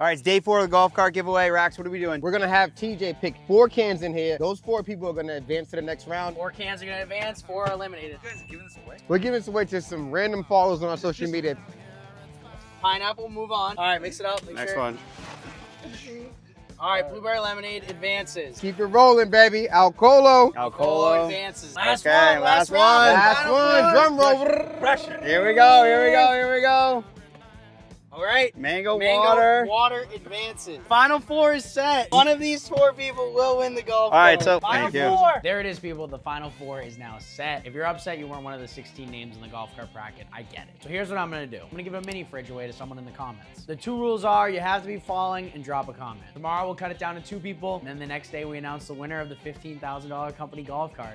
All right, it's day 4 of the golf cart giveaway. Rax, what are we doing? We're gonna have TJ pick 4 cans in here. Those 4 people are gonna advance to the next round. 4 cans are gonna advance, 4 are eliminated. You guys are giving this away? We're giving this away to some random followers on our social media. Pineapple, move on. All right, mix it up. Next one. All right, blueberry lemonade advances. Keep it rolling, baby. Alcolo. Alcolo advances. Last Okay, one, last one. round, Last final one. four. Drum roll. Pressure. Here we go. Here we go. Here we go. All right. Mango water. Water advances. Final 4 is set. One of these 4 people will win the golf. All right, cart. so final thank you. 4. There it is, people. The final 4 is now set. If you're upset you weren't one of the 16 names in the golf cart bracket, I get it. So here's what I'm gonna do. I'm gonna give a mini fridge away to someone in the comments. The 2 rules are you have to be following and drop a comment. Tomorrow we'll cut it down to 2 people, and then the next day we announce the winner of the $15,000 company golf cart.